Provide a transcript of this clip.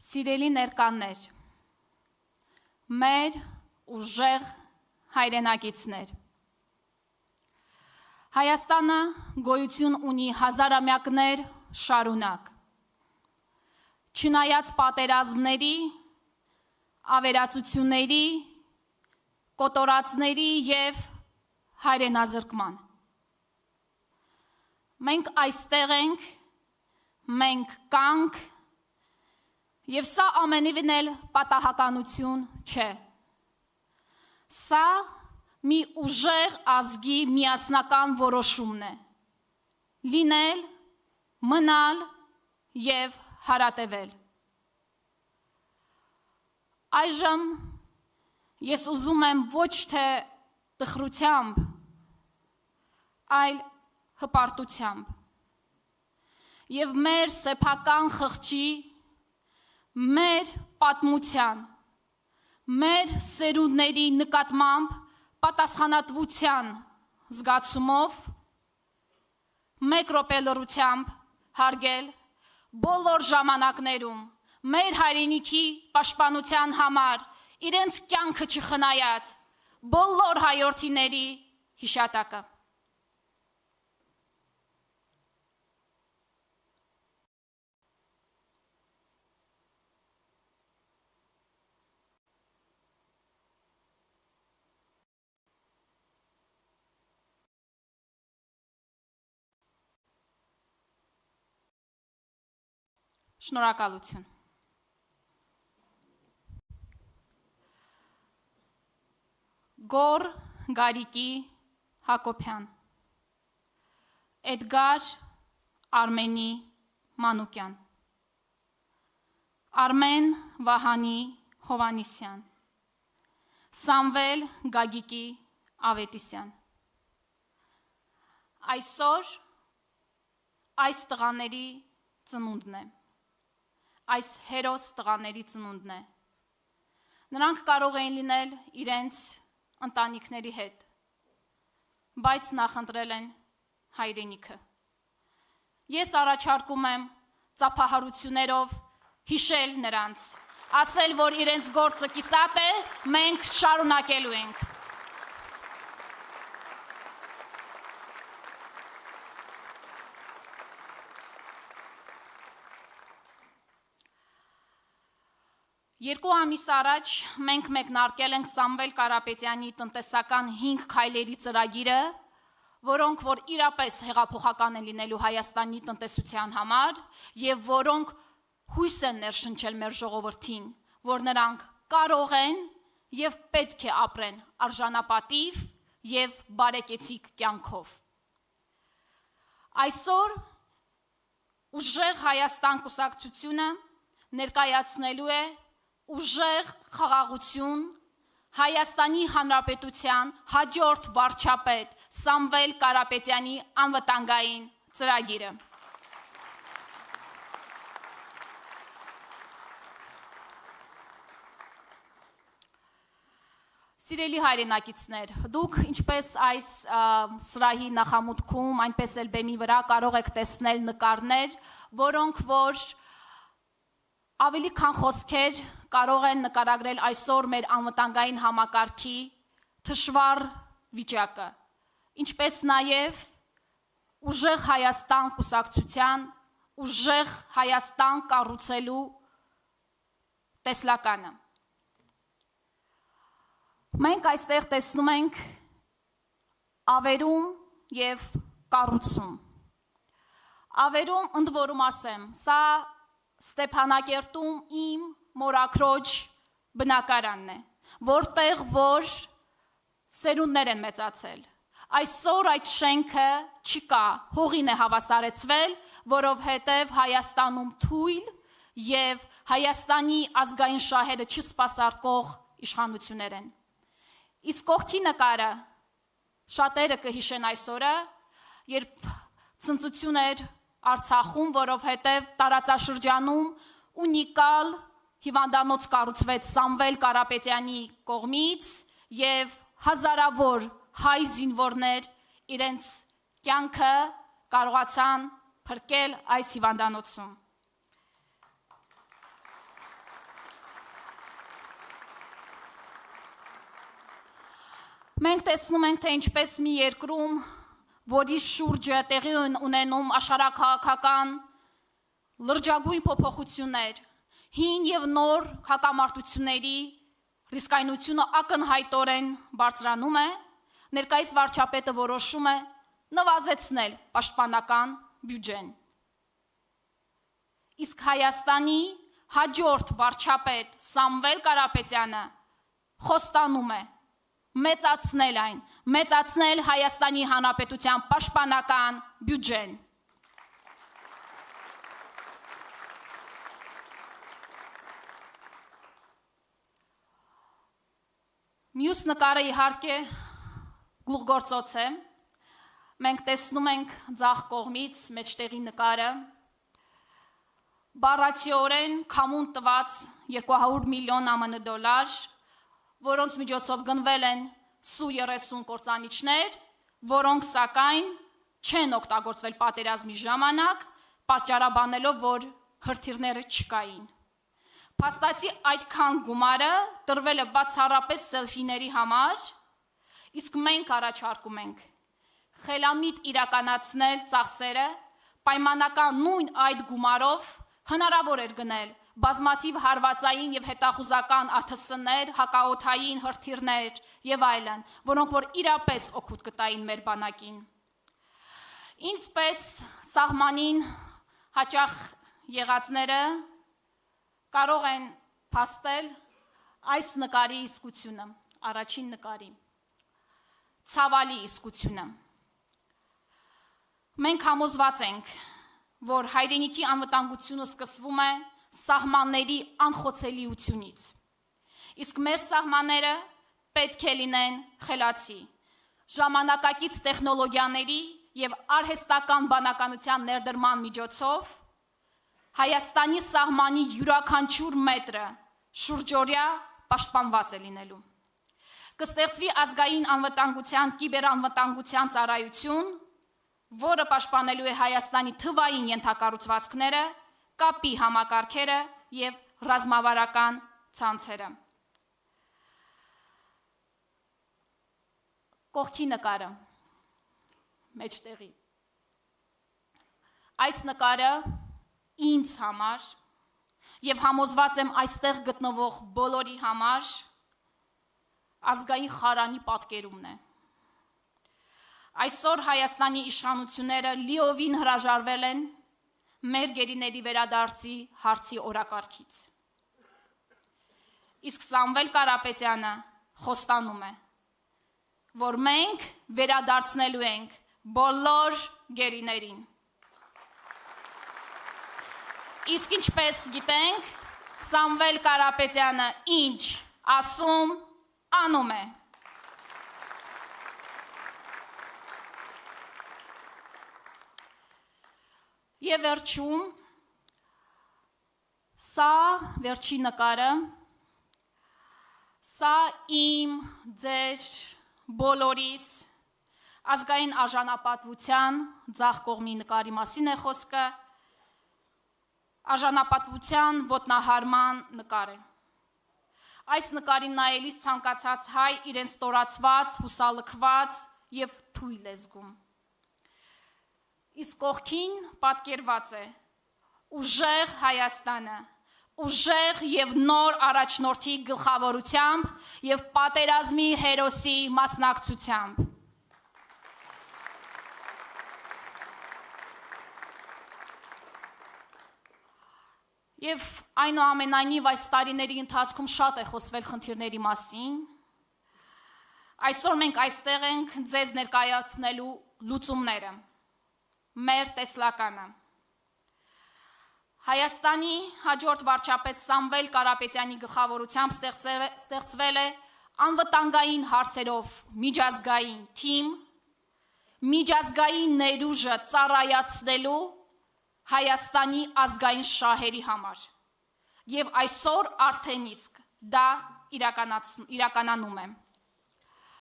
Սիրելի ներկաներ, մեր ուժեղ հայրենակիցներ, Հայաստանը գոյություն ունի հազարամյակներ շարունակ, չնայած պատերազմների, ավերածությունների, կոտորածների և հայրենազրկման։ Մենք այստեղ ենք, մենք կանք, և սա ամենևին էլ պատահականություն չէ։ Սա մի ուժեղ ազգի միասնական որոշումն է՝ լինել, մնալ և հարատևել։ Այժմ ես ուզում եմ ոչ թե տխրությամբ, այլ հպարտությամբ և մեր սեփական խղճի, մեր պատմության, մեր սերունդների նկատմամբ պատասխանատվության զգացումով մեկ րոպե լռությամբ հարգել բոլոր ժամանակներում մեր հայրենիքի պաշտպանության համար իրենց կյանքը չխնայած բոլոր հայրենիների հիշատակը։ Շնորհակալություն։ Գոր Գարիկի Հակոբյան, Էդգար Արմենի Մանուկյան, Արմեն Վահանի Հովանիսյան, Սամվել Գագիկի Ավետիսյան։ Այսօր այս տղաների ծնունդն է, այս հերոս տղաների ծնունդն է։ Նրանք կարող էին լինել իրենց ընտանիքների հետ, բայց նախընտրել են հայրենիքը։ Ես առաջարկում եմ ծափահարություններով հիշել նրանց, ասել, որ իրենց գործը կիսատ է, մենք շարունակելու ենք։ Երկու ամիս առաջ մենք մեկնարկել ենք Սամվել Կարապետյանի տնտեսական 5 քայլերի ծրագիրը, որոնք որ իրապես հեղափոխական են լինելու Հայաստանի տնտեսության համար և որոնք հույս են ներշնչել մեր ժողովրդին, որ նրանք կարող են և պետք է ապրեն արժանապատիվ և բարեկեցիկ կյանքով։ Այսօր ուժեղ Հայաստան կուսակցությունը ներկայացնելու է ուժեղ խաղաղություն Հայաստանի Հանրապետության հաջորդ վարչապետ Սամվել Կարապետյանի անվտանգային ծրագիրը։ Սիրելի հայրենակիցներ, դուք ինչպես այս սրահի նախամուտքում, այնպես էլ բեմի վրա կարող եք տեսնել նկարներ, որոնք որ ավելի քան խոսքեր կարող են նկարագրել այսօր մեր անվտանգային համակարգի թշվառ վիճակը, ինչպես նաև ուժեղ Հայաստան կուսակցության, ուժեղ Հայաստան կառուցելու տեսլականը։ Մենք այստեղ տեսնում ենք ավերում և կառուցում։ Ավերում ընդ որում ասեմ, սա Ստեփանակերտում իմ մորաքրոջ բնակարանն է, որտեղ որ սերունդներ են մեծացել։ Այսօր այդ շենքը չկա, հողին է հավասարեցվել, որովհետև Հայաստանում թույլ և Հայաստանի ազգային շահերը չսպասարկող իշխանություններ են։ Իսկ կողքի նկարը շատերը կհիշեն այսօրը, երբ ցնծություն էր Արցախում, որովհետև տարածաշրջանում ունիկալ հիվանդանոց կառուցվեց Սամվել Կարապետյանի կողմից և հազարավոր հայ զինվորներ իրենց կյանքը կարողացան փրկել այս հիվանդանոցում։ Մենք տեսնում ենք, թե ինչպես մի երկրում, որի շուրջը տեղի ունենում աշխարհաքաղաքական լրջագույն փոփոխություններ, հին եւ նոր հակամարտությունների ռիսկայնությունը ակնհայտորեն բարձրանում է, ներկայիս վարչապետը որոշում է նվազեցնել պաշտպանական բյուջեն։ Իսկ Հայաստանի հաջորդ վարչապետ Սամվել Կարապետյանը խոստանում է մեծացնել Հայաստանի Հանրապետության պաշտպանական բյուջեն։ Մյուս նկարը իհարկե գլուխգործոց է։ Մենք տեսնում ենք ձախ կողմից մեջտեղի նկարը, բառացիորեն քամուն տված 200 միլիոն ԱՄՆ դոլար, որոնց միջոցով գնվել են Su-30 կործանիչներ, որոնք սակայն չեն օգտագործվել պատերազմի ժամանակ, պատճառաբանելով, որ հրթիռները չկային։ Փաստացի այդքան գումարը տրվել է բացառապես սելֆիների համար, իսկ մենք առաջարկում ենք խելամիտ իրականացնել ծախսերը, պայմանական նույն այդ գումարով հնարավոր էր գնել բազմաթիվ հարվածային եւ հետախուզական ԱԹՍ-ներ, հակաօդային հրթիռներ եւ այլն, որոնք որ իրապես օգուտ կտային մեր բանակին։ Ինչպես սահմանին հաճախ եղածները կարող են փաստել այս նկարի իսկությունը, առաջին նկարի, ցավալի իսկությունը։ Մենք համոզված ենք, որ հայրենիքի անվտանգությունը սկսվում է սահմանների անխոցելիությունից, իսկ մեր սահմանները պետք է լինեն խելացի, ժամանակակից տեխնոլոգիաների եւ արհեստական բանականության ներդրման միջոցով Հայաստանի սահմանի յուրաքանչյուր մետրը շուրջօրյա պաշտպանված է լինելու։ Կստեղծվի ազգային անվտանգության կիբերանվտանգության ծառայություն, որը պաշտպանելու է Հայաստանի թվային ենթակառուցվածքները, կապի համակարգերը եւ ռազմավարական ցանցերը։ Կողքի նկարը մեջտեղի։ Այս նկարը ինձ համար եւ համոզված եմ այստեղ գտնվող բոլորի համար ազգային խարանի պատկերումն է։ Այսօր Հայաստանի իշխանությունները լիովին հրաժարվել են մեր գերիների վերադարձի հարցի օրակարգից։ Իսկ Սամվել Կարապետյանը խոստանում է, որ մենք վերադարձնելու ենք բոլոր գերիներին։ Իսկ ինչպես գիտենք, Սամվել Կարապետյանը ինչ ասում, անում է։ Եվ վերջում, սա վերջի նկարը, սա իմ, ձեր, բոլորիս ազգային արժանապատվության ձախ կողմի նկարի մասին է խոսքը, արժանապատվության ոտնահարման նկար է։ Այս նկարին նայելիս ցանկացած հայ իրեն ստորացված, հուսալքված եւ թույլ է զգում։ Իսկ կողքին պատկերված է ուժեղ Հայաստանը, ուժեղ եւ նոր առաջնորդի գլխավորությամբ եւ պատերազմի հերոսի մասնակցությամբ։ Եվ այնուամենայնիվ այս տարիների ընթացքում շատ է խոսվել խնդիրների մասին։ Այսօր մենք այստեղ ենք ձեզ ներկայացնելու լուծումները, մեր տեսլականը։ Հայաստանի հաջորդ վարչապետ Սամվել Կարապետյանի գլխավորությամբ ստեղծվել է անվտանգային հարցերով միջազգային թիմ, միջազգային ներուժը ծառայացնելու Հայաստանի ազգային շահերի համար։ Եվ այսօր արդեն իսկ դա իրականանում է։